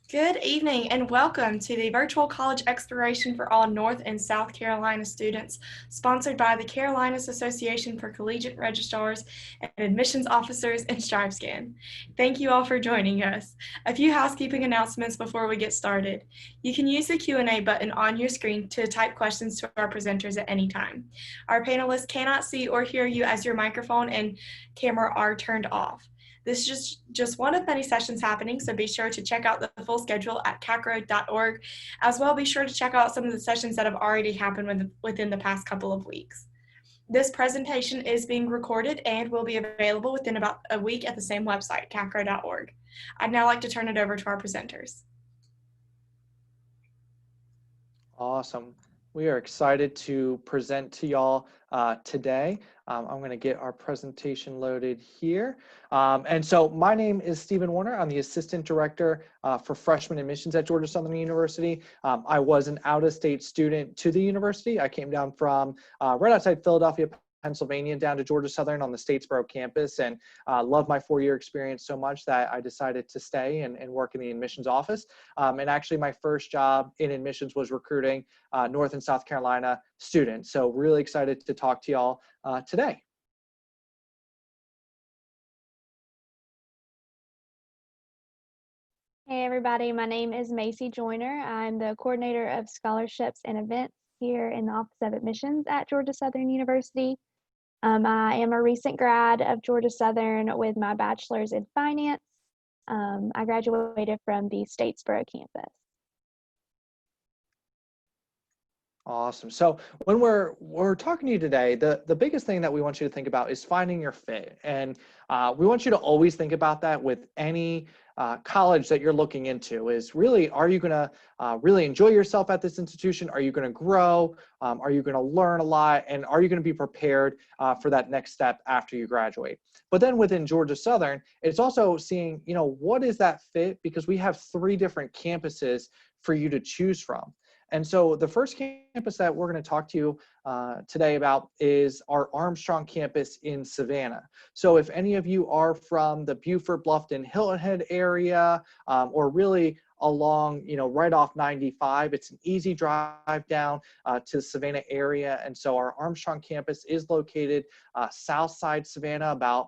Good evening and welcome to the Virtual College Exploration for all North and South Carolina students, sponsored by the Carolinas Association for Collegiate Registrars and Admissions Officers and StriveScan. Thank you all for joining us. A few housekeeping announcements before we get started. You can use the Q&A button on your screen to type questions to our presenters at any time. Our panelists cannot see or hear you as your microphone and camera are turned off. This is just one of many sessions happening, so be sure to check out the full schedule at CACRAO.org. As well, be sure to check out some of the sessions that have already happened within the past couple of weeks. This presentation is being recorded and will be available within about a week at the same website, CACRAO.org. I'd now like to turn it over to our presenters. Awesome. We are excited to present to y'all today. I'm going to get our presentation loaded here. And so my name is Stephen Warner. I'm the Assistant Director for Freshman Admissions at Georgia Southern University. I was an out-of-state student to the university. I came down from right outside Philadelphia, Pennsylvania, down to Georgia Southern on the Statesboro campus, and loved my four-year experience so much that I decided to stay and work in the admissions office. And actually my first job in admissions was recruiting North and South Carolina students. So really excited to talk to y'all today. Hey everybody, my name is Macy Joyner. I'm the coordinator of scholarships and events here in the Office of Admissions at Georgia Southern University. I am a recent grad of Georgia Southern with my bachelor's in finance. I graduated from the Statesboro campus. Awesome. So when we're talking to you today, the biggest thing that we want you to think about is finding your fit. And we want you to always think about that with any college that you're looking into is really, are you going to really enjoy yourself at this institution? Are you going to grow? Are you going to learn a lot? And are you going to be prepared for that next step after you graduate? But then within Georgia Southern, it's also seeing, what is that fit? Because we have 3 different campuses for you to choose from. And so the first campus that we're going to talk to you today about is our Armstrong campus in Savannah. So if any of you are from the Beaufort, Bluffton, Hilton Head area, or really along, right off 95, it's an easy drive down to the Savannah area. And so our Armstrong campus is located south side Savannah, about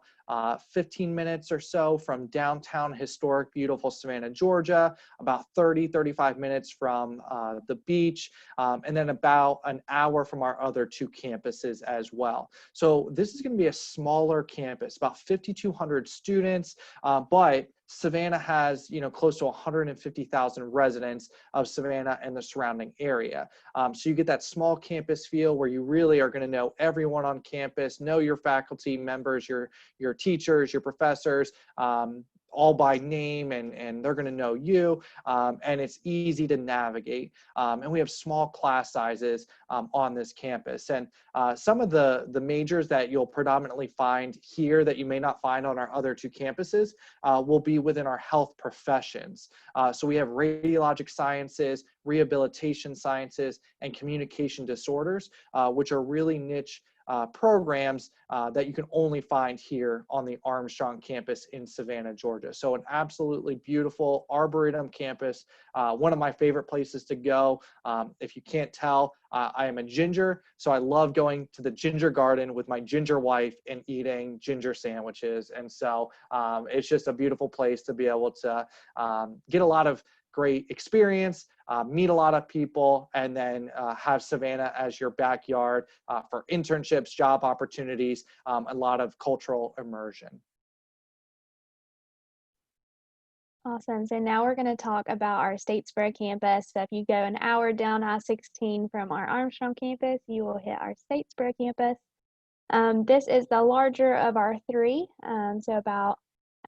15 minutes or so from downtown historic, beautiful Savannah, Georgia, about 35 minutes from the beach, and then about an hour from our other 2 campuses as well. So this is going to be a smaller campus, about 5,200 students, but Savannah has, close to 150,000 residents of Savannah and the surrounding area. So you get that small campus feel where you really are going to know everyone on campus, know your faculty members, your teachers, your professors, all by name, and they're going to know you, and it's easy to navigate. And we have small class sizes on this campus. And some of the majors that you'll predominantly find here that you may not find on our other 2 campuses will be within our health professions. So we have radiologic sciences, rehabilitation sciences, and communication disorders, which are really niche programs that you can only find here on the Armstrong campus in Savannah, Georgia. So an absolutely beautiful Arboretum campus, one of my favorite places to go. If you can't tell, I am a ginger, so I love going to the ginger garden with my ginger wife and eating ginger sandwiches. And so it's just a beautiful place to be able to get a lot of great experience, meet a lot of people, and then have Savannah as your backyard for internships, job opportunities, a lot of cultural immersion. Awesome. So now we're going to talk about our Statesboro campus. So if you go an hour down I-16 from our Armstrong campus, you will hit our Statesboro campus. This is the larger of our 3, so about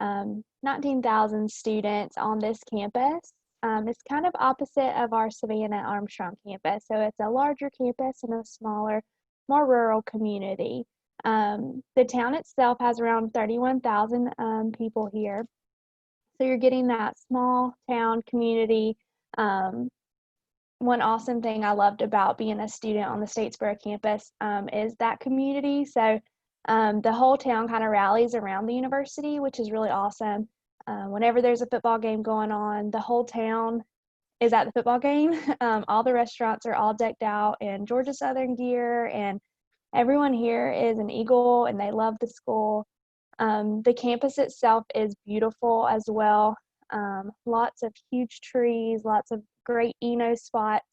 19,000 students on this campus. It's kind of opposite of our Savannah Armstrong campus. So it's a larger campus in a smaller, more rural community. The town itself has around 31,000 people here. So you're getting that small town community. One awesome thing I loved about being a student on the Statesboro campus is that community. So the whole town kind of rallies around the university, which is really awesome. Whenever there's a football game going on, the whole town is at the football game. All the restaurants are all decked out in Georgia Southern gear, and everyone here is an Eagle, and they love the school. The campus itself is beautiful as well. Lots of huge trees, lots of great spots.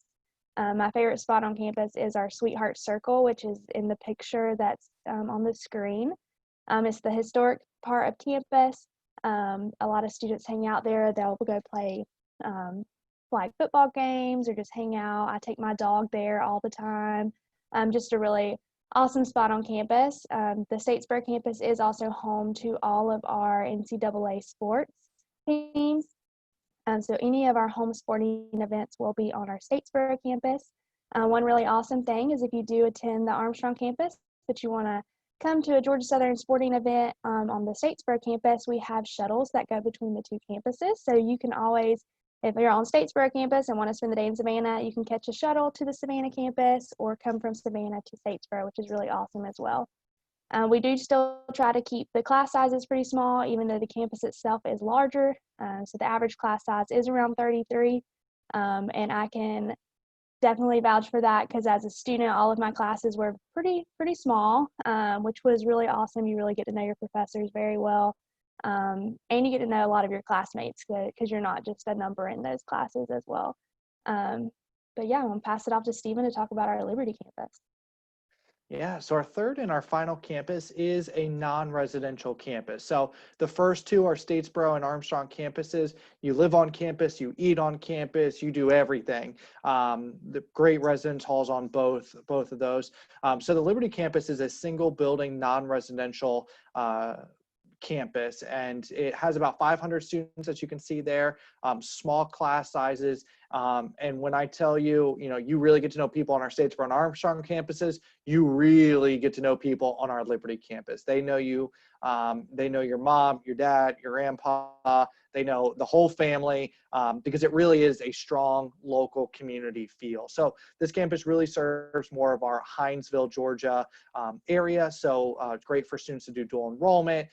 My favorite spot on campus is our Sweetheart Circle, which is in the picture that's on the screen. It's the historic part of campus. A lot of students hang out there. They'll go play flag football games or just hang out. I take my dog there all the time. Just a really awesome spot on campus. The Statesboro campus is also home to all of our NCAA sports teams. So any of our home sporting events will be on our Statesboro campus. One really awesome thing is if you do attend the Armstrong campus, but you want to come to a Georgia Southern sporting event on the Statesboro campus, we have shuttles that go between the two campuses. So you can always, if you're on Statesboro campus and want to spend the day in Savannah, you can catch a shuttle to the Savannah campus or come from Savannah to Statesboro, which is really awesome as well. We do still try to keep the class sizes pretty small, even though the campus itself is larger. So the average class size is around 33, and I can definitely vouch for that because as a student, all of my classes were pretty small, which was really awesome. You really get to know your professors very well, and you get to know a lot of your classmates because you're not just a number in those classes as well. But yeah, I'm gonna pass it off to Stephen to talk about our Liberty campus. Yeah, so our third and our final campus is a non-residential campus. So the first two are Statesboro and Armstrong campuses. You live on campus, you eat on campus, you do everything. The great residence halls on both of those. So the Liberty campus is a single building, non-residential campus, and it has about 500 students, as you can see there, small class sizes. And when I tell you, you really get to know people on our Statesboro and Armstrong campuses, you really get to know people on our Liberty campus. They know you, they know your mom, your dad, your grandpa, they know the whole family, because it really is a strong local community feel. So this campus really serves more of our Hinesville, Georgia area. So it's great for students to do dual enrollment,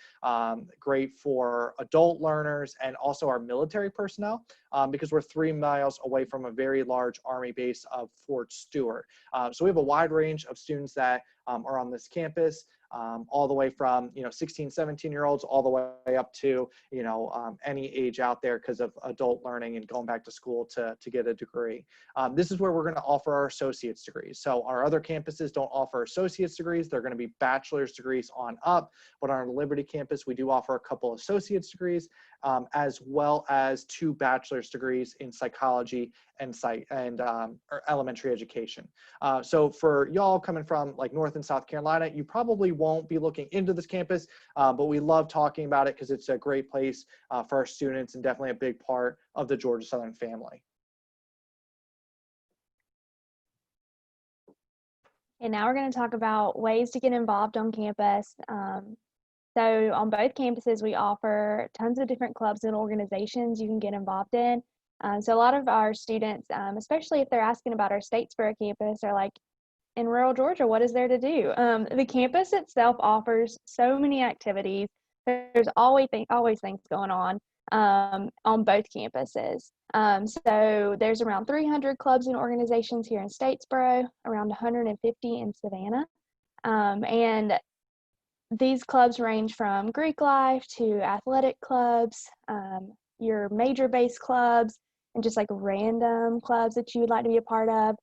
great for adult learners, and also our military personnel, because we're 3 miles away from a very large Army base of Fort Stewart. So we have a wide range of students that are on this campus, all the way from 16, 17-year-olds all the way up to any age out there because of adult learning and going back to school to get a degree. This is where we're going to offer our associate's degrees. So our other campuses don't offer associate's degrees. They're going to be bachelor's degrees on up, but on our Liberty campus we do offer a couple associate's degrees, as well as 2 bachelor's degrees in psychology and or elementary education. So for y'all coming from like North and South Carolina, you probably won't be looking into this campus, but we love talking about it because it's a great place for our students and definitely a big part of the Georgia Southern family. And now we're going to talk about ways to get involved on campus. So on both campuses, we offer tons of different clubs and organizations you can get involved in. So a lot of our students, especially if they're asking about our Statesboro campus, are like, in rural Georgia, what is there to do? The campus itself offers so many activities. There's always things going on both campuses. So there's around 300 clubs and organizations here in Statesboro, around 150 in Savannah. And these clubs range from Greek life to athletic clubs, your major-based clubs, and just like random clubs that you would like to be a part of.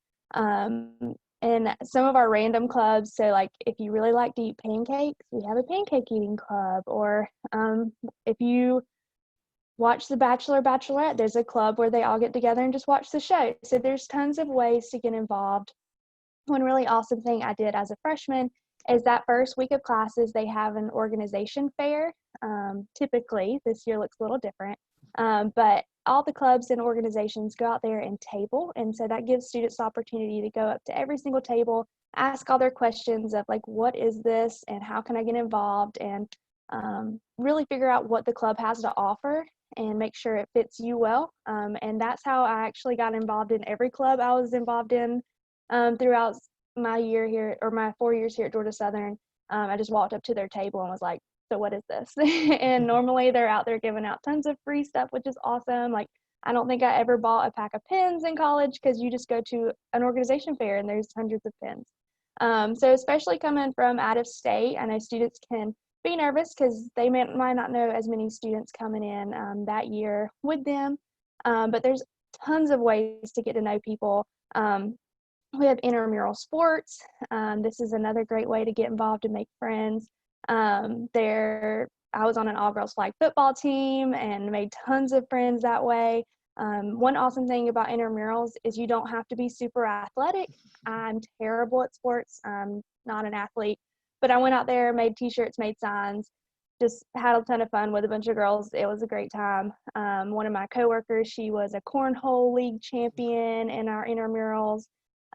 And some of our random clubs, so like if you really like to eat pancakes, we have a pancake eating club. Or if you watch The Bachelor, Bachelorette, there's a club where they all get together and just watch the show. So there's tons of ways to get involved. One really awesome thing I did as a freshman is that first week of classes, they have an organization fair. Typically, this year looks a little different, but all the clubs and organizations go out there and table. And so that gives students the opportunity to go up to every single table, ask all their questions of like, what is this and how can I get involved, and really figure out what the club has to offer and make sure it fits you well. And that's how I actually got involved in every club I was involved in throughout my year here, or my 4 years here at Georgia Southern. I just walked up to their table and was like, so what is this? And normally they're out there giving out tons of free stuff, which is awesome. Like, I don't think I ever bought a pack of pens in college because you just go to an organization fair and there's hundreds of pens. So especially coming from out of state, I know students can be nervous because they might not know as many students coming in that year with them. But there's tons of ways to get to know people. We have intramural sports. This is another great way to get involved and make friends. I was on an all-girls flag football team and made tons of friends that way. One awesome thing about intramurals is you don't have to be super athletic. I'm terrible at sports. I'm not an athlete, but I went out there, made t-shirts, made signs, just had a ton of fun with a bunch of girls. It was a great time. One of my coworkers, she was a cornhole league champion in our intramurals.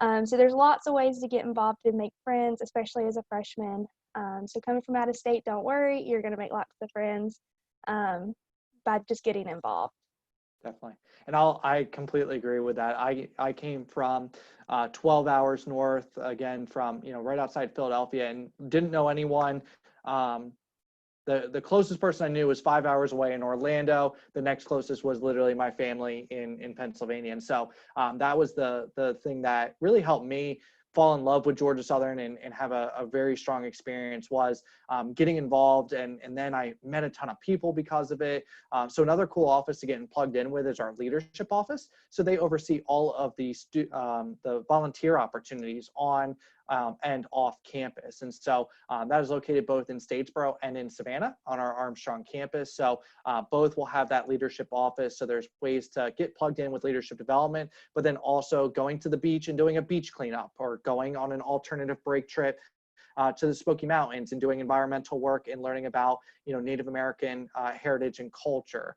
So there's lots of ways to get involved and make friends, especially as a freshman. So coming from out of state, don't worry, you're going to make lots of friends by just getting involved. Definitely. And I completely agree with that. I came from 12 hours north, again, from, right outside Philadelphia, and didn't know anyone. The closest person I knew was 5 hours away in Orlando. The next closest was literally my family in Pennsylvania. And so that was the thing that really helped me fall in love with Georgia Southern and have a very strong experience was getting involved. And then I met a ton of people because of it. So another cool office to get plugged in with is our leadership office. So they oversee all of the volunteer opportunities on and off campus. And so that is located both in Statesboro and in Savannah on our Armstrong campus. So both will have that leadership office. So there's ways to get plugged in with leadership development, but then also going to the beach and doing a beach cleanup or going on an alternative break trip to the Smoky Mountains and doing environmental work and learning about, Native American heritage and culture.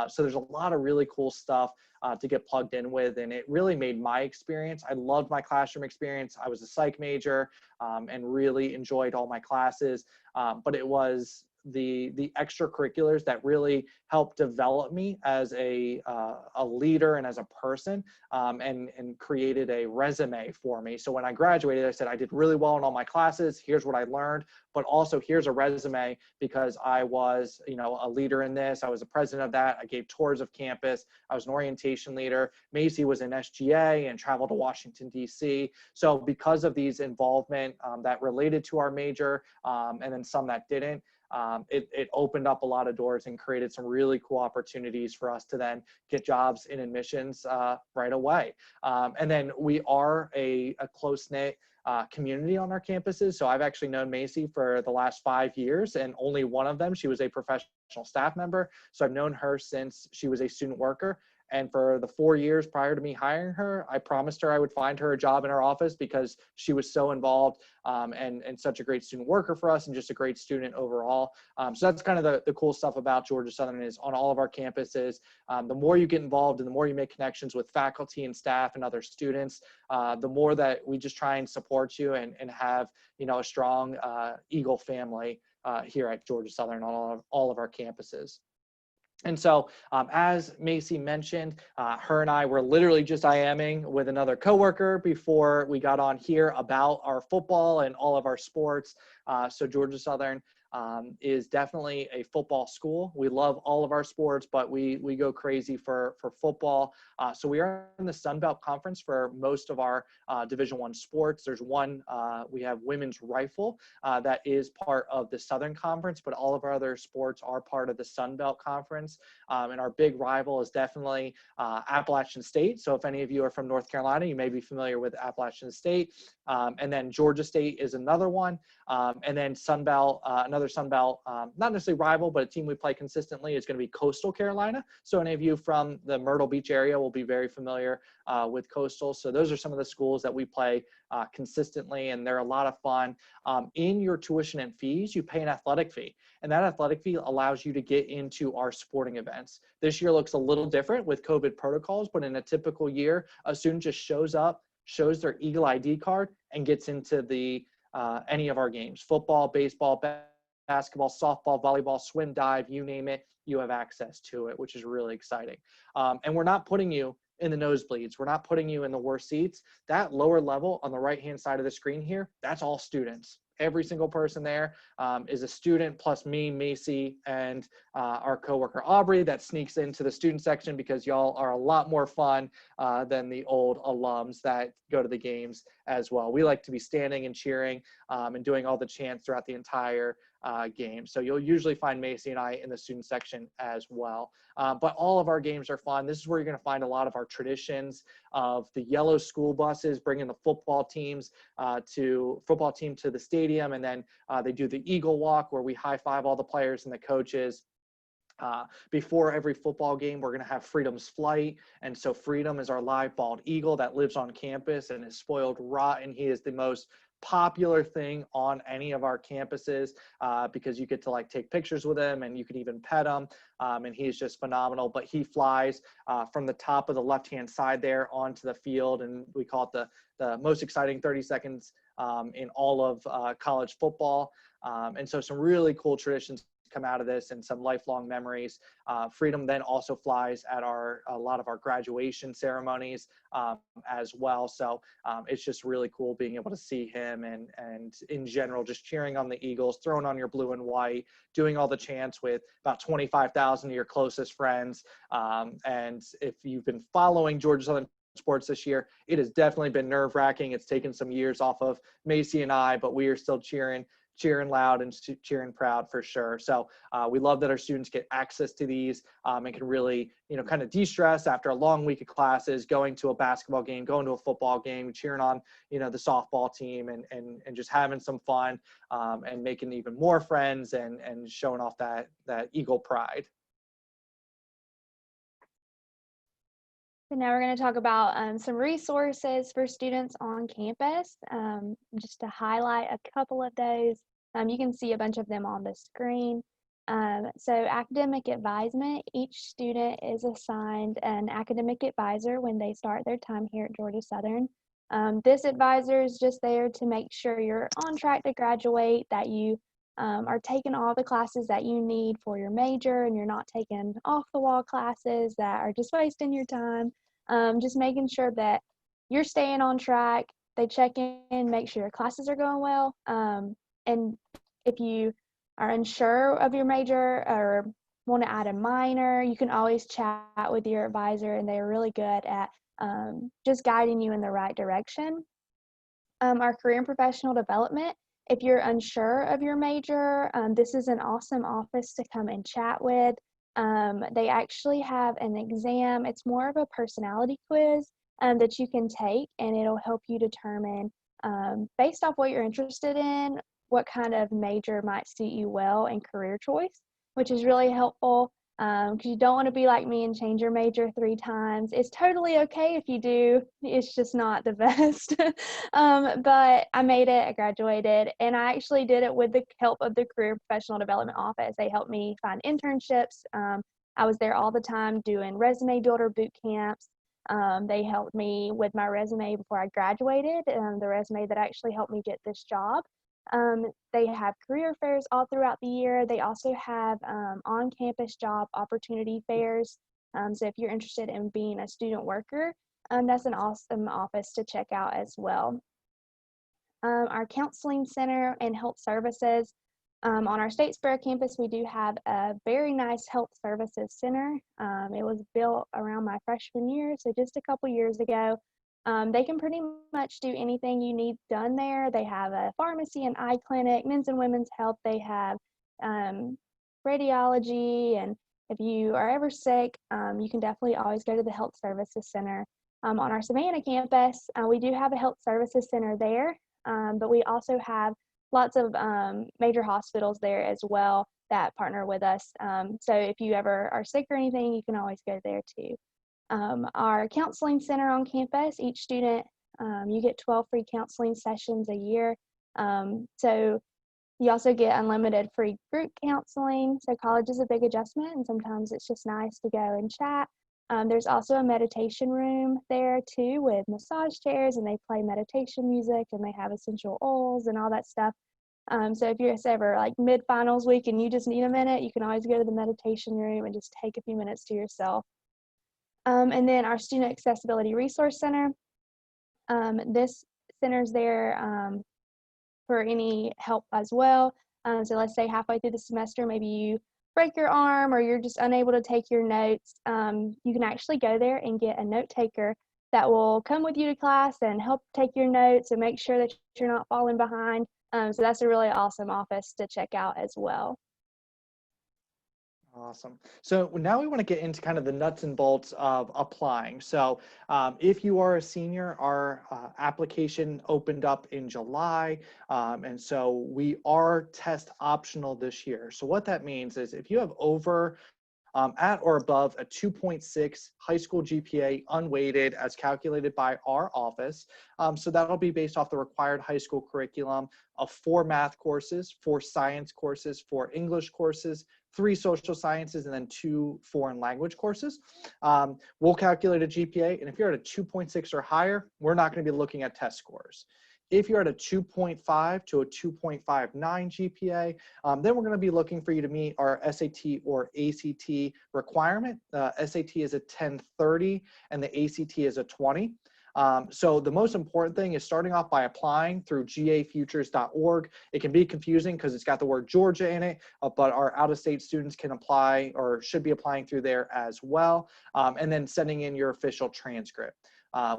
So there's a lot of really cool stuff to get plugged in with, and it really made my experience. I loved my classroom experience. I was a psych major and really enjoyed all my classes, but it was the extracurriculars that really helped develop me as a leader and as a person, and created a resume for me. So when I graduated, I said I did really well in all my classes. Here's what I learned, but also here's a resume because I was, a leader in this. I was the president of that. I gave tours of campus. I was an orientation leader. Macy was in SGA and traveled to Washington, D.C. So because of these involvement that related to our major, and then some that didn't, it opened up a lot of doors and created some really cool opportunities for us to then get jobs in admissions right away. And then we are a close-knit community on our campuses. So I've actually known Macy for the last 5 years, and only one of them, she was a professional staff member. So I've known her since she was a student worker. And for the 4 years prior to me hiring her, I promised her I would find her a job in our office because she was so involved and such a great student worker for us and just a great student overall. So that's kind of the cool stuff about Georgia Southern is on all of our campuses. The more you get involved and the more you make connections with faculty and staff and other students, the more that we just try and support you and have, a strong Eagle family here at Georgia Southern on all of our campuses. And so, as Macy mentioned, her and I were literally just IMing with another coworker before we got on here about our football and all of our sports. So Georgia Southern is definitely a football school. We love all of our sports, but we go crazy for football. So we are in the Sun Belt Conference for most of our Division I sports. There's one, we have women's rifle that is part of the Southern Conference, but all of our other sports are part of the Sun Belt Conference. And our big rival is definitely Appalachian State. So if any of you are from North Carolina, you may be familiar with Appalachian State. And then Georgia State is another one. And then Sun Belt, another Sun Belt, not necessarily rival, but a team we play consistently is going to be Coastal Carolina. So any of you from the Myrtle Beach area will be very familiar with Coastal. So those are some of the schools that we play consistently, and they're a lot of fun. In your tuition and fees, you pay an athletic fee, and that athletic fee allows you to get into our sporting events. This year looks a little different with COVID protocols, but in a typical year, a student just shows up, shows their Eagle ID card, and gets into the any of our games: football, baseball, basketball, softball, volleyball, swim, dive, you name it, you have access to it, which is really exciting. And we're not putting you in the nosebleeds. We're not putting you in the worst seats. That lower level on the right-hand side of the screen here, that's all students. every single person there is a student plus me, Macy, and our coworker Aubrey that sneaks into the student section because y'all are a lot more fun than the old alums that go to the games as well. We like to be standing and cheering and doing all the chants throughout the entire game. So you'll usually find Macy and I in the student section as well. But all of our games are fun. This is where you're going to find a lot of our traditions of the yellow school buses bringing the football team to the stadium, and then they do the Eagle Walk where we high five all the players and the coaches. Before every football game, we're going to have Freedom's Flight. And so Freedom is our live bald eagle that lives on campus and is spoiled rotten. He is the most popular thing on any of our campuses because you get to like take pictures with him and you can even pet him. And he's just phenomenal. But he flies from the top of the left-hand side there onto the field. And we call it the most exciting 30 seconds in all of college football. And so some really cool traditions come out of this and some lifelong memories. Freedom then also flies at a lot of our graduation ceremonies as well. So it's just really cool being able to see him and in general, just cheering on the Eagles, throwing on your blue and white, doing all the chants with about 25,000 of your closest friends. And if you've been following Georgia Southern sports this year, it has definitely been nerve-wracking. It's taken some years off of Macy and I, but we are still cheering loud and cheering proud for sure. So we love that our students get access to these and can really, kind of de-stress after a long week of classes, going to a basketball game, going to a football game, cheering on, the softball team and just having some fun and making even more friends and showing off that Eagle pride. So now we're going to talk about some resources for students on campus. Just to highlight a couple of those, you can see a bunch of them on the screen. So academic advisement, each student is assigned an academic advisor when they start their time here at Georgia Southern. This advisor is just there to make sure you're on track to graduate, that you are taking all the classes that you need for your major and you're not taking off the wall classes that are just wasting your time. Just making sure that you're staying on track. They check in, make sure your classes are going well. And if you are unsure of your major or want to add a minor, you can always chat with your advisor, and they're really good at just guiding you in the right direction. Our career and professional development, if you're unsure of your major, this is an awesome office to come and chat with. They actually have an exam. It's more of a personality quiz that you can take, and it'll help you determine, based off what you're interested in, what kind of major might suit you well in career choice, which is really helpful because you don't want to be like me and change your major 3 times. It's totally okay if you do. It's just not the best. But I made it, I graduated, and I actually did it with the help of the Career Professional Development Office. They helped me find internships. I was there all the time doing resume builder boot camps. They helped me with my resume before I graduated, the resume that actually helped me get this job. They have career fairs all throughout the year. They also have on-campus job opportunity fairs. So if you're interested in being a student worker, that's an awesome office to check out as well. Our counseling center and health services. On our Statesboro campus, we do have a very nice health services center. It was built around my freshman year, so just a couple years ago. They can pretty much do anything you need done there. They have a pharmacy and eye clinic, men's and women's health. They have radiology, and if you are ever sick, you can definitely always go to the health services center. On our Savannah campus, we do have a health services center there, but we also have lots of major hospitals there as well that partner with us. So if you ever are sick or anything, you can always go there too. Our counseling center on campus, each student, you get 12 free counseling sessions a year. So you also get unlimited free group counseling. So college is a big adjustment, and sometimes it's just nice to go and chat. There's also a meditation room there too with massage chairs, and they play meditation music, and they have essential oils and all that stuff. So if you're ever like mid-finals week and you just need a minute, you can always go to the meditation room and just take a few minutes to yourself. And then our Student Accessibility Resource Center. This center's there for any help as well. So let's say halfway through the semester, maybe you break your arm or you're just unable to take your notes. You can actually go there and get a note taker that will come with you to class and help take your notes and make sure that you're not falling behind. So that's a really awesome office to check out as well. Awesome. So now we want to get into kind of the nuts and bolts of applying. So if you are a senior, our application opened up in July. And so we are test optional this year. So what that means is if you have over at or above a 2.6 high school GPA unweighted as calculated by our office. So that'll be based off the required high school curriculum of 4 math courses, 4 science courses, 4 English courses, 3 social sciences, and then 2 foreign language courses. We'll calculate a GPA, and if you're at a 2.6 or higher, we're not going to be looking at test scores. If you're at a 2.5 to a 2.59 GPA, then we're going to be looking for you to meet our SAT or ACT requirement. SAT is a 1030 and the ACT is a 20. So the most important thing is starting off by applying through gafutures.org. It can be confusing because it's got the word Georgia in it, but our out-of-state students can apply or should be applying through there as well, and then sending in your official transcript.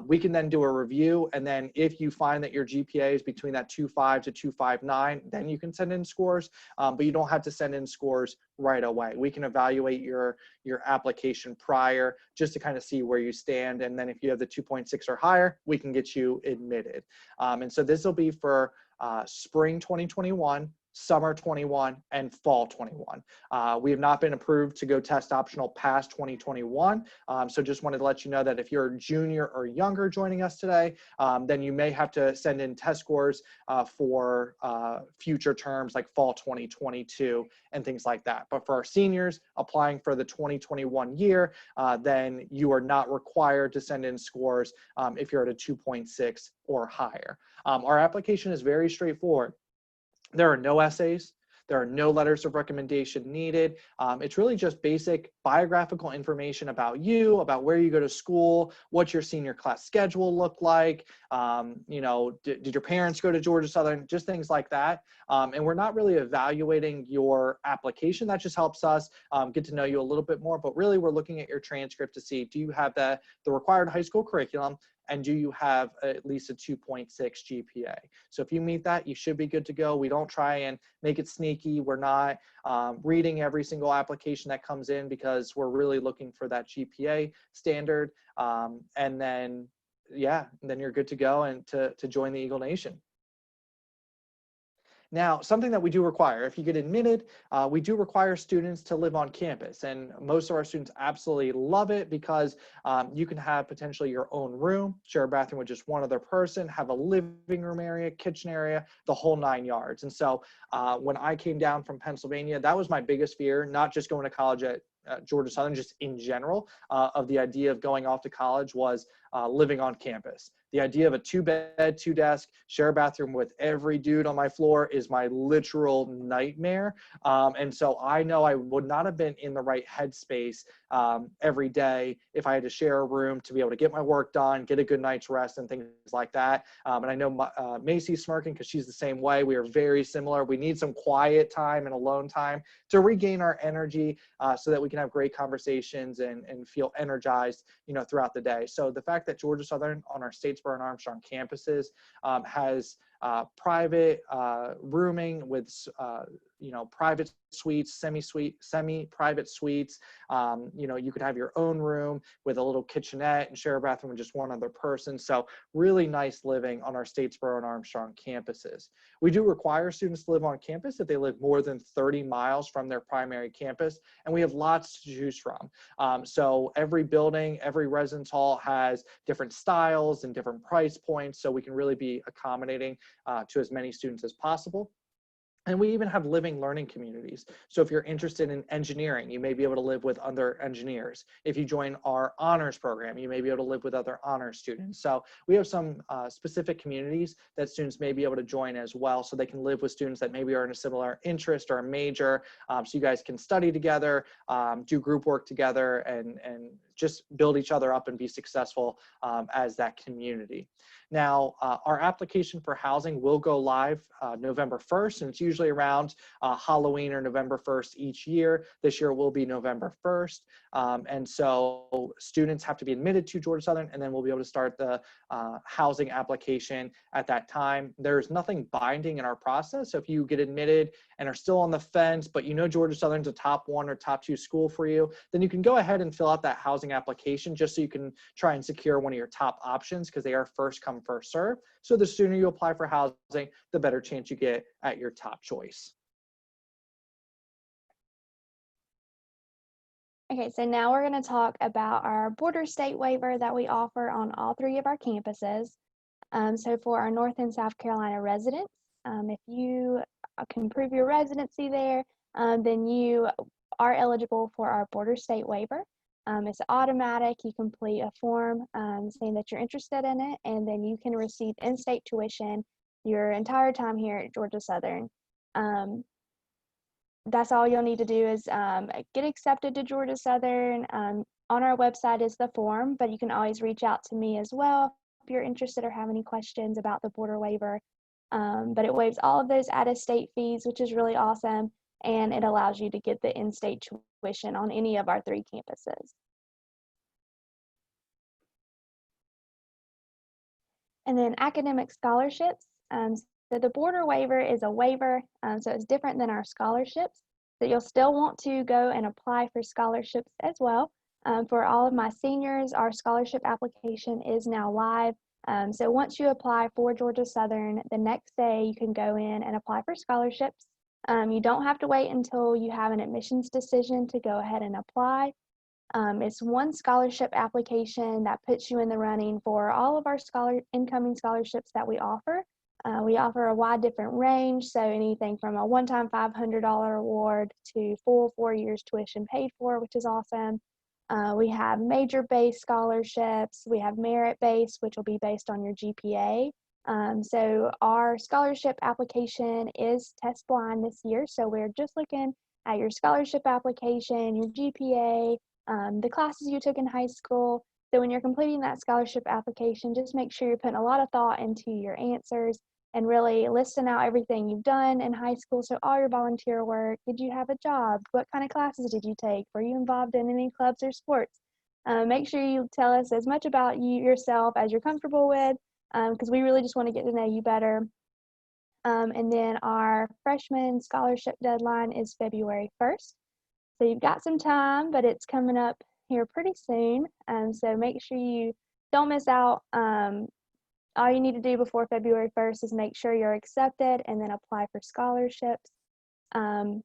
We can then do a review, and then if you find that your GPA is between that 2.5 to 2.59, then you can send in scores, but you don't have to send in scores right away. We can evaluate your application prior just to kind of see where you stand, and then if you have the 2.6 or higher, we can get you admitted. And so this will be for spring 2021, summer 21, and fall 21. We have not been approved to go test optional past 2021. So just wanted to let you know that if you're a junior or younger joining us today, then you may have to send in test scores for future terms like fall 2022 and things like that. But for our seniors applying for the 2021 year, then you are not required to send in scores if you're at a 2.6 or higher. Our application is very straightforward. There are no essays. There are no letters of recommendation needed. It's really just basic biographical information about you, about where you go to school, what your senior class schedule looked like, you know, did your parents go to Georgia Southern, just things like that. And we're not really evaluating your application. That just helps us get to know you a little bit more. But really, we're looking at your transcript to see, do you have the required high school curriculum? And do you have at least a 2.6 GPA? So if you meet that, you should be good to go. We don't try and make it sneaky. We're not reading every single application that comes in because we're really looking for that GPA standard. And then, yeah, then you're good to go and to join the Eagle Nation. Now, something that we do require, if you get admitted, we do require students to live on campus. And most of our students absolutely love it because you can have potentially your own room, share a bathroom with just one other person, have a living room area, kitchen area, the whole 9 yards. And so when I came down from Pennsylvania, that was my biggest fear, not just going to college at Georgia Southern, just in general, of the idea of going off to college was living on campus. The idea of a 2-bed, 2-desk, share a bathroom with every dude on my floor is my literal nightmare. And so I know I would not have been in the right headspace every day if I had to share a room to be able to get my work done, get a good night's rest and things like that. And I know Macy's smirking because she's the same way. We are very similar. We need some quiet time and alone time to regain our energy so that we can have great conversations and feel energized, you know, throughout the day. So the fact that Georgia Southern on our Statesboro and Armstrong campuses has private rooming with you know, private suites, semi-private suites. You know, you could have your own room with a little kitchenette and share a bathroom with just one other person. So really nice living on our Statesboro and Armstrong campuses. We do require students to live on campus if they live more than 30 miles from their primary campus, and we have lots to choose from. So every building, every residence hall has different styles and different price points, so we can really be accommodating to as many students as possible. And we even have living learning communities. So if you're interested in engineering, you may be able to live with other engineers. If you join our honors program, you may be able to live with other honors students. So we have some specific communities that students may be able to join as well, so they can live with students that maybe are in a similar interest or a major, so you guys can study together, do group work together, and just build each other up and be successful as that community. Now, our application for housing will go live November 1st, and it's usually around Halloween or November 1st each year. This year will be November 1st. And so students have to be admitted to Georgia Southern, and then we'll be able to start the housing application at that time. There's nothing binding in our process. So if you get admitted and are still on the fence, but you know Georgia Southern's a top 1 or top 2 school for you, then you can go ahead and fill out that housing application just so you can try and secure one of your top options, because they are first come, first serve. So the sooner you apply for housing, the better chance you get at your top choice. Okay, so now we're going to talk about our border state waiver that we offer on all 3 of our campuses. So for our North and South Carolina residents, if you can prove your residency there, then you are eligible for our border state waiver. It's automatic. You complete a form saying that you're interested in it, and then you can receive in-state tuition your entire time here at Georgia Southern. That's all you'll need to do is get accepted to Georgia Southern. On our website is the form, but you can always reach out to me as well if you're interested or have any questions about the border waiver. But it waives all of those out-of-state fees, which is really awesome, and it allows you to get the in-state tuition on any of our 3 campuses. And then academic scholarships. So the border waiver is a waiver, so it's different than our scholarships. So you'll still want to go and apply for scholarships as well. For all of my seniors, our scholarship application is now live. So once you apply for Georgia Southern, the next day you can go in and apply for scholarships. You don't have to wait until you have an admissions decision to go ahead and apply. It's one scholarship application that puts you in the running for all of our incoming scholarships that we offer. We offer a wide different range, so anything from a one-time $500 award to full 4 years tuition paid for, which is awesome. We have major-based scholarships. We have merit-based, which will be based on your GPA. So our scholarship application is test blind this year, so we're just looking at your scholarship application, your GPA, the classes you took in high school. So when you're completing that scholarship application, just make sure you're putting a lot of thought into your answers and really listing out everything you've done in high school. So all your volunteer work, did you have a job? What kind of classes did you take? Were you involved in any clubs or sports? Make sure you tell us as much about yourself as you're comfortable with, because we really just want to get to know you better. And then our freshman scholarship deadline is February 1st. So you've got some time, but it's coming up here pretty soon. So make sure you don't miss out. All you need to do before February 1st is make sure you're accepted and then apply for scholarships. And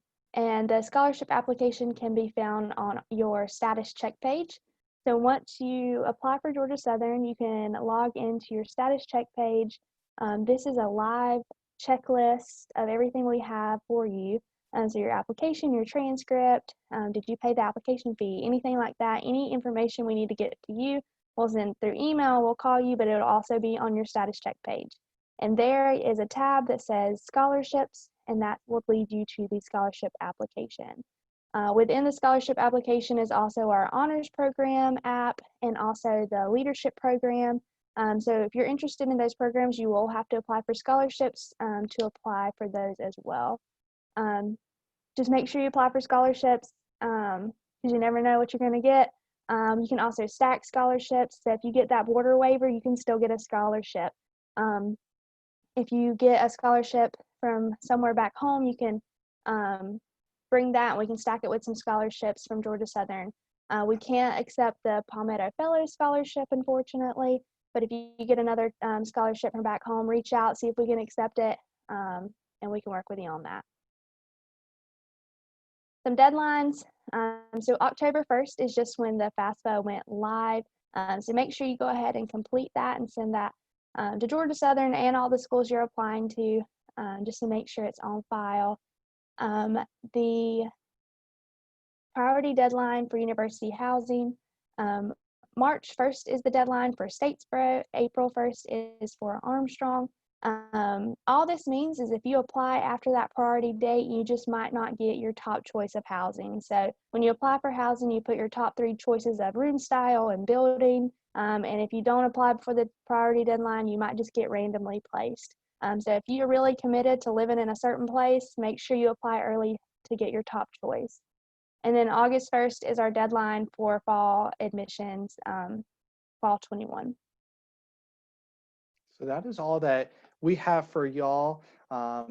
the scholarship application can be found on your status check page. So once you apply for Georgia Southern, you can log into your status check page. This is a live checklist of everything we have for you. So your application, your transcript, did you pay the application fee, anything like that, any information we need to get to you, we'll send through email, we'll call you, but it'll also be on your status check page. And there is a tab that says scholarships, and that will lead you to the scholarship application. Within the scholarship application is also our honors program app and also the leadership program. So if you're interested in those programs, you will have to apply for scholarships to apply for those as well. Just make sure you apply for scholarships because you never know what you're going to get. You can also stack scholarships. So if you get that border waiver, you can still get a scholarship. If you get a scholarship from somewhere back home, you can bring that and we can stack it with some scholarships from Georgia Southern. We can't accept the Palmetto Fellow Scholarship, unfortunately, but if you get another scholarship from back home, reach out, see if we can accept it, and we can work with you on that. Some deadlines. So October 1st is just when the FAFSA went live. So make sure you go ahead and complete that and send that to Georgia Southern and all the schools you're applying to. just to make sure it's on file. The priority deadline for university housing, March 1st is the deadline for Statesboro. April 1st is for Armstrong. All this means is if you apply after that priority date, you just might not get your top choice of housing. So when you apply for housing, you put your top 3 choices of room style and building. And if you don't apply before the priority deadline, you might just get randomly placed. So if you're really committed to living in a certain place, make sure you apply early to get your top choice. And then August 1st is our deadline for fall admissions, fall 21. So that is all that we have for y'all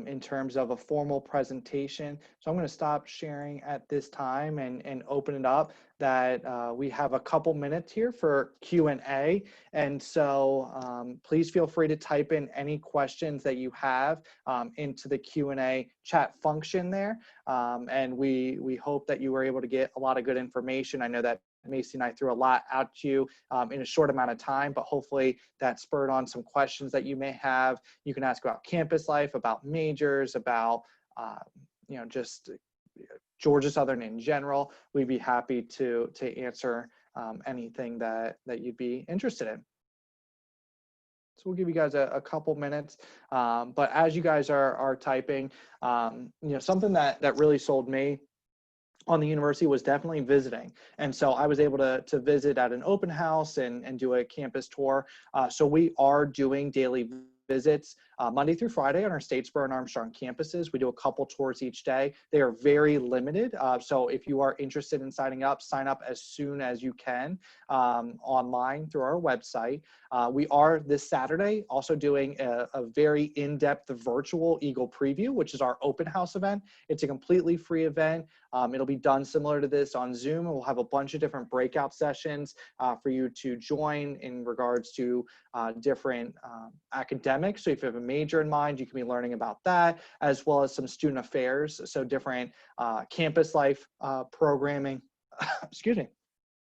in terms of a formal presentation. So I'm going to stop sharing at this time and open it up that we have a couple minutes here for Q&A. And so please feel free to type in any questions that you have into the Q&A chat function there. And we hope that you were able to get a lot of good information. I know that Macy and I threw a lot out to you in a short amount of time, but hopefully that spurred on some questions that you may have. You can ask about campus life, about majors, about just Georgia Southern in general. We'd be happy to answer anything that you'd be interested in. So we'll give you guys a couple minutes, but as you guys are typing, something that really sold me on the university was definitely visiting. And so I was able to visit at an open house and do a campus tour. So we are doing daily visits Monday through Friday on our Statesboro and Armstrong campuses. We do a couple tours each day. They are very limited. So if you are interested in sign up as soon as you can online through our website. We are this Saturday also doing a very in-depth virtual Eagle preview, which is our open house event. It's a completely free event. It'll be done similar to this on Zoom. We'll have a bunch of different breakout sessions for you to join in regards to different academics. So if you have a major in mind, you can be learning about that, as well as some student affairs. So different campus life programming, excuse me,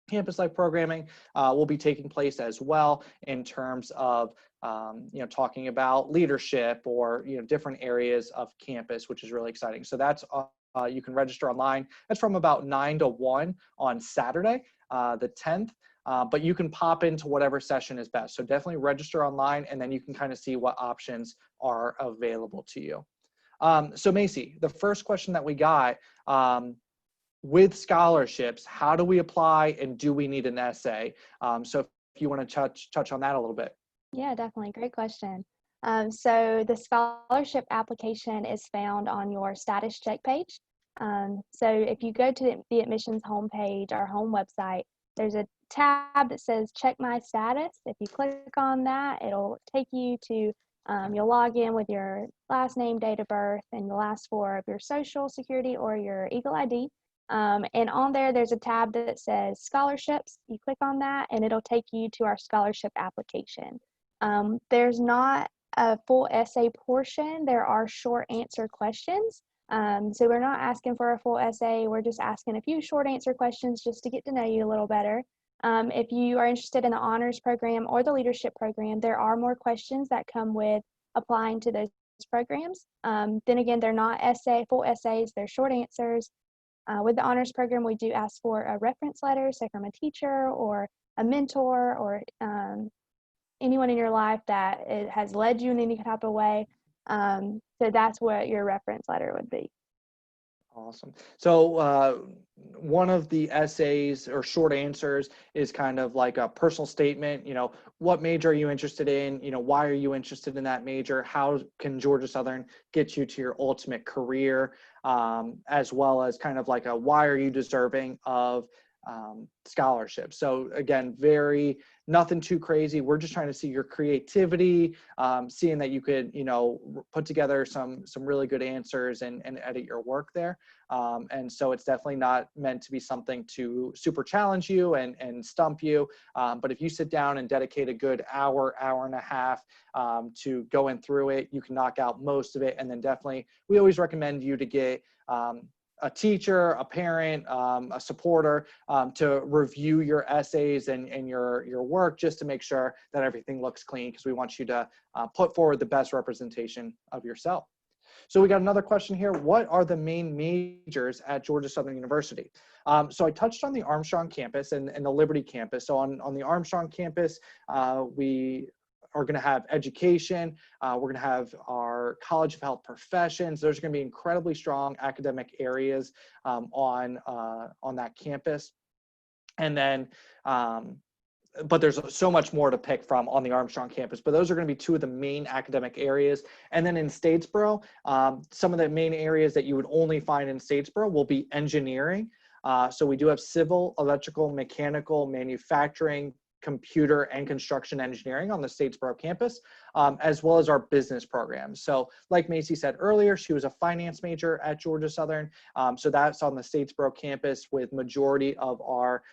campus life programming will be taking place as well in terms of talking about leadership or different areas of campus, which is really exciting. So that's you can register online. That's from about 9 to 1 on Saturday, the 10th. But you can pop into whatever session is best. So definitely register online, and then you can kind of see what options are available to you. So Macy, the first question that we got, with scholarships, how do we apply and do we need an essay? So if you want to touch on that a little bit. Yeah, definitely. Great question. So the scholarship application is found on your status check page. So if you go to the admissions homepage, our home website, there's a tab that says check my status. If you click on that, it'll take you to, you'll log in with your last name, date of birth, and the last 4 of your social security or your Eagle ID. And on there, there's a tab that says scholarships. You click on that and it'll take you to our scholarship application. There's not a full essay portion. There are short answer questions. So we're not asking for a full essay. We're just asking a few short answer questions just to get to know you a little better. If you are interested in the honors program or the leadership program, there are more questions that come with applying to those programs. Then again, they're not full essays, they're short answers. With the honors program, we do ask for a reference letter, say from a teacher or a mentor or anyone in your life that it has led you in any type of way. So that's what your reference letter would be. Awesome. So one of the essays or short answers is kind of like a personal statement. What major are you interested in? Why are you interested in that major? How can Georgia Southern get you to your ultimate career? As well as kind of like a why are you deserving of scholarship. So again, nothing too crazy. We're just trying to see your creativity, seeing that you could, put together some really good answers and edit your work there. And so it's definitely not meant to be something to super challenge you and stump you. But if you sit down and dedicate a good hour and a half to going through it, you can knock out most of it. And then definitely, we always recommend you to get a teacher, a parent, a supporter to review your essays and your work just to make sure that everything looks clean, because we want you to put forward the best representation of yourself. So we got another question here. What are the main majors at Georgia Southern University? So I touched on the Armstrong campus and the Liberty campus. So on the Armstrong campus, we are going to have education. We're going to have our College of Health Professions. There's going to be incredibly strong academic areas on that campus. And then, but there's so much more to pick from on the Armstrong campus, but those are going to be two of the main academic areas. And then in Statesboro, some of the main areas that you would only find in Statesboro will be engineering. So we do have civil, electrical, mechanical, manufacturing, computer, and construction engineering on the Statesboro campus, as well as our business programs. So like Macy said earlier, she was a finance major at Georgia Southern. So that's on the Statesboro campus with majority of our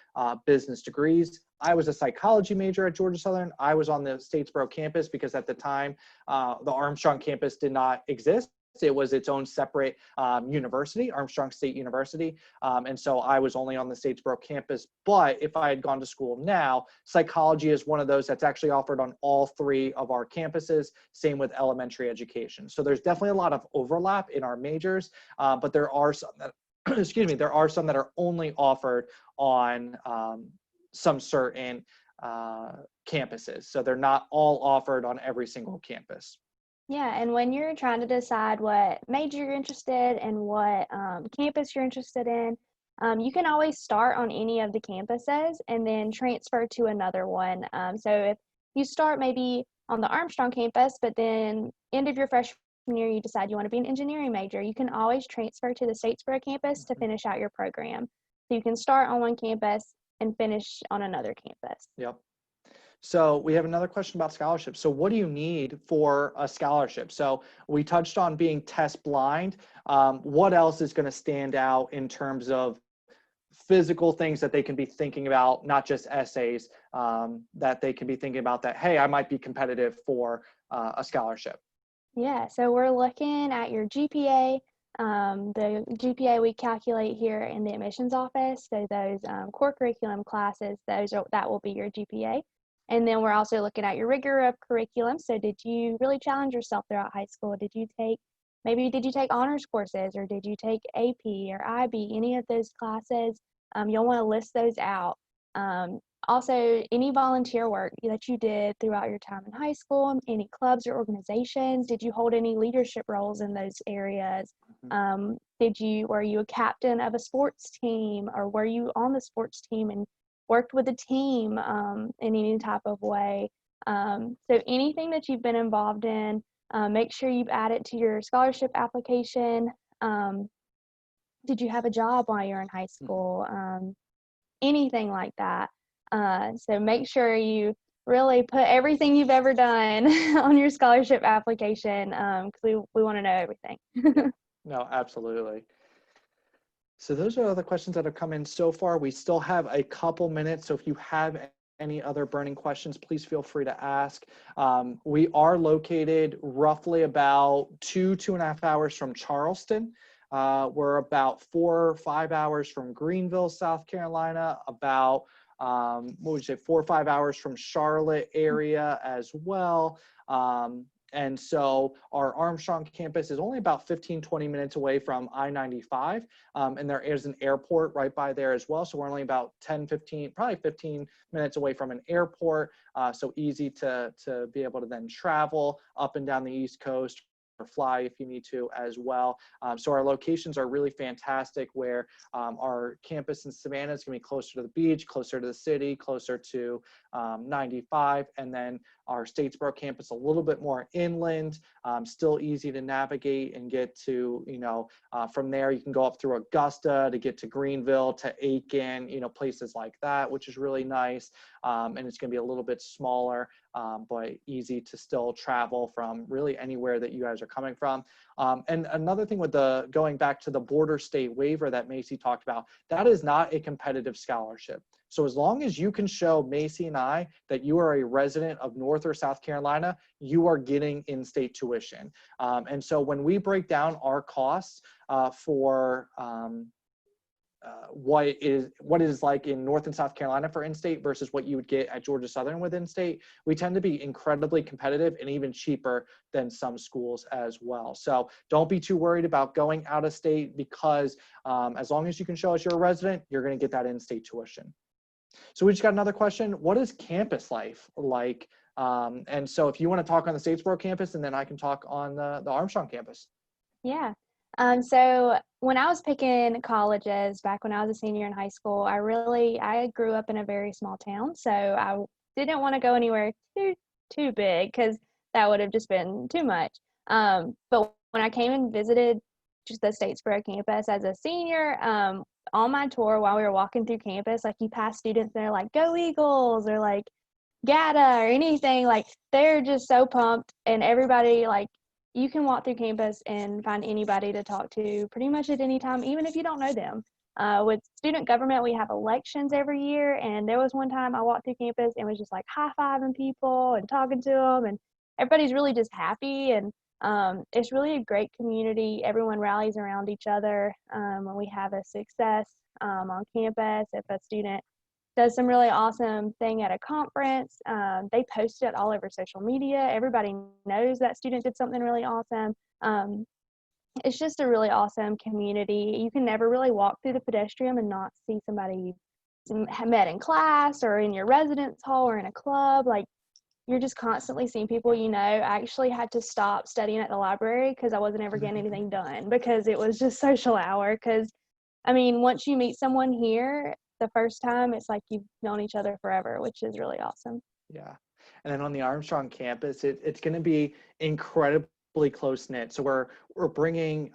business degrees. I was a psychology major at Georgia Southern. I was on the Statesboro campus because at the time, the Armstrong campus did not exist. It was its own separate university, Armstrong State University. And so I was only on the Statesboro campus. But if I had gone to school now, psychology is one of those that's actually offered on all three of our campuses. Same with elementary education. So there's definitely a lot of overlap in our majors, but there are some that, excuse me, there are some that are only offered on some certain campuses. So they're not all offered on every single campus. Yeah, and when you're trying to decide what major you're interested in, what campus you're interested in, you can always start on any of the campuses and then transfer to another one. So if you start maybe on the Armstrong campus, but then end of your freshman year, you decide you want to be an engineering major, you can always transfer to the Statesboro campus to finish out your program. So you can start on one campus and finish on another campus. Yep. So we have another question about scholarships. So what do you need for a scholarship? So we touched on being test blind. What else is going to stand out in terms of physical things that they can be thinking about, not just essays, that they can be thinking about that, hey, I might be competitive for a scholarship? Yeah, so we're looking at your GPA. The GPA we calculate here in the admissions office. So those core curriculum classes, that will be your GPA. And then we're also looking at your rigor of curriculum. So did you really challenge yourself throughout high school? Did you take honors courses, or did you take AP or IB, any of those classes? You'll want to list those out. Also, any volunteer work that you did throughout your time in high school, any clubs or organizations, did you hold any leadership roles in those areas? Were you a captain of a sports team, or were you on the sports team and worked with a team in any type of way? So anything that you've been involved in, make sure you've added to your scholarship application. Did you have a job while you're in high school? Anything like that. So make sure you really put everything you've ever done on your scholarship application, because we want to know everything. No, absolutely. So those are all the questions that have come in so far. We still have a couple minutes. So if you have any other burning questions, please feel free to ask. We are located roughly about 2.5 hours from Charleston. We're about 4 or 5 hours from Greenville, South Carolina, about 4 or 5 hours from Charlotte area as well. And so our Armstrong campus is only about 15-20 minutes away from I-95. And there is an airport right by there as well. So we're only about probably 15 minutes away from an airport. So easy to be able to then travel up and down the East Coast, or fly if you need to as well. So our locations are really fantastic, where our campus in Savannah is going to be closer to the beach, closer to the city, closer to 95, and then our Statesboro campus a little bit more inland, still easy to navigate and get to, from there you can go up through Augusta to get to Greenville, to Aiken, places like that, which is really nice. And it's going to be a little bit smaller, but easy to still travel from really anywhere that you guys are coming from. And another thing with going back to the border state waiver that Macy talked about, that is not a competitive scholarship. So as long as you can show Macy and I that you are a resident of North or South Carolina, you are getting in-state tuition. And so when we break down our costs for what it is like in North and South Carolina for in-state versus what you would get at Georgia Southern with in-state, we tend to be incredibly competitive and even cheaper than some schools as well. So don't be too worried about going out of state, because as long as you can show us you're a resident, you're going to get that in-state tuition. So we just got another question. What is campus life like? And so if you want to talk on the Statesboro campus, and then I can talk on the Armstrong campus. Yeah. So when I was picking colleges back when I was a senior in high school, I grew up in a very small town, so I didn't want to go anywhere too big, because that would have just been too much. But when I came and visited just the Statesboro campus as a senior, on my tour while we were walking through campus, like you pass students, they're like, "Go Eagles," or like "GATA," or anything. Like they're just so pumped, and everybody, like, you can walk through campus and find anybody to talk to pretty much at any time, even if you don't know them. With student government, we have elections every year, and there was one time I walked through campus and was just like high-fiving people and talking to them, and everybody's really just happy, and it's really a great community. Everyone rallies around each other when we have a success on campus. If a student does some really awesome thing at a conference, they post it all over social media. Everybody knows that student did something really awesome. It's just a really awesome community. You can never really walk through the pedestrian and not see somebody you met in class or in your residence hall or in a club. Like, you're just constantly seeing people you know. I actually had to stop studying at the library because I wasn't ever getting anything done, because it was just social hour. Because, I mean, once you meet someone here the first time, it's like you've known each other forever, which is really awesome. Yeah. And then on the Armstrong campus, it's going to be incredibly close knit. So we're bringing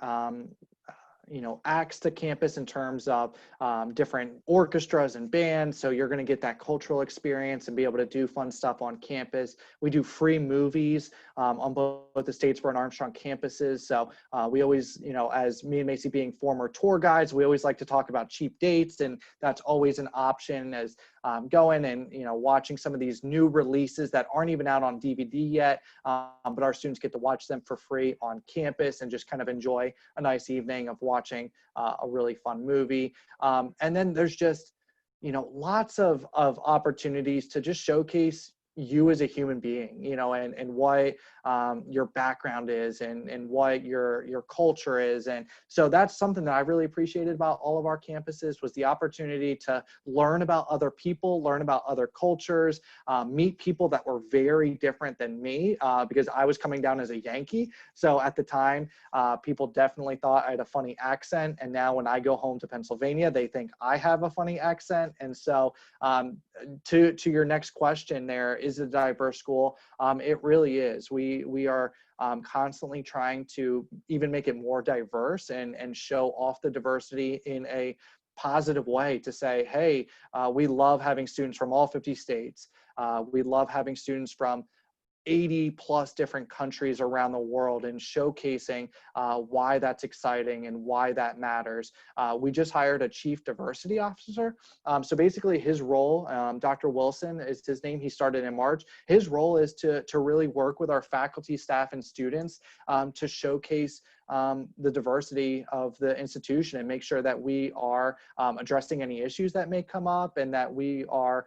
acts to campus in terms of different orchestras and bands. So you're going to get that cultural experience and be able to do fun stuff on campus. We do free movies on both the Statesboro and Armstrong campuses. So we always, as me and Macy being former tour guides, we always like to talk about cheap dates, and that's always an option as going and watching some of these new releases that aren't even out on DVD yet, but our students get to watch them for free on campus and just kind of enjoy a nice evening of watching a really fun movie. And then there's just lots of opportunities to just showcase you as a human being, and what your background is, and what your culture is. And so that's something that I really appreciated about all of our campuses, was the opportunity to learn about other people, learn about other cultures, meet people that were very different than me, because I was coming down as a Yankee. So at the time, people definitely thought I had a funny accent. And now when I go home to Pennsylvania, they think I have a funny accent. And so to your next question, there is a diverse school. It really is. We are constantly trying to even make it more diverse and show off the diversity in a positive way, to say, hey, we love having students from all 50 states. We love having students from 80 plus different countries around the world, and showcasing why that's exciting and why that matters. We just hired a chief diversity officer. So basically his role, Dr. Wilson is his name. He started in March. His role is to really work with our faculty, staff, and students to showcase the diversity of the institution, and make sure that we are addressing any issues that may come up, and that we are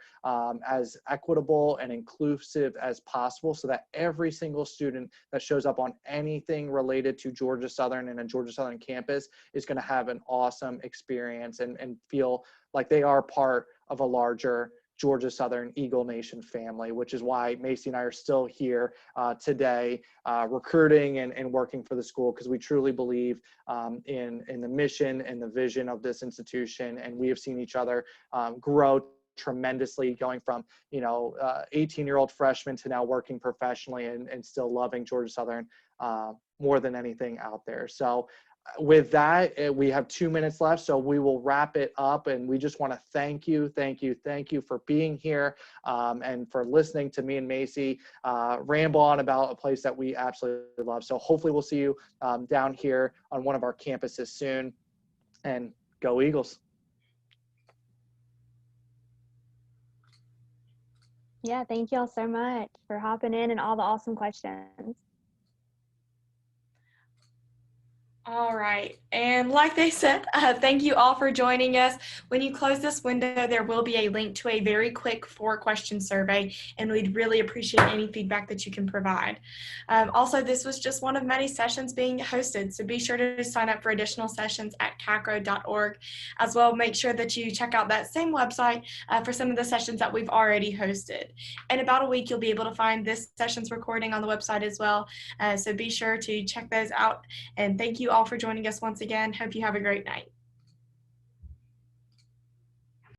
as equitable and inclusive as possible, so that every single student that shows up on anything related to Georgia Southern and a Georgia Southern campus is going to have an awesome experience and feel like they are part of a larger Georgia Southern Eagle Nation family, which is why Macy and I are still here today, recruiting and working for the school, because we truly believe in the mission and the vision of this institution. And we have seen each other grow tremendously, going from 18-year-old freshmen to now working professionally and still loving Georgia Southern more than anything out there. So with that, we have 2 minutes left, so we will wrap it up. And we just want to thank you for being here and for listening to me and Macy ramble on about a place that we absolutely love. So hopefully we'll see you down here on one of our campuses soon. And go Eagles. Yeah, thank y'all so much for hopping in and all the awesome questions. All right. And like they said, thank you all for joining us. When you close this window, there will be a link to a very quick 4-question survey, and we'd really appreciate any feedback that you can provide. Also, this was just one of many sessions being hosted, so be sure to sign up for additional sessions at CACRAO.org. As well, make sure that you check out that same website for some of the sessions that we've already hosted. In about a week, you'll be able to find this session's recording on the website as well, so be sure to check those out. And thank you all for joining us once again. Hope you have a great night.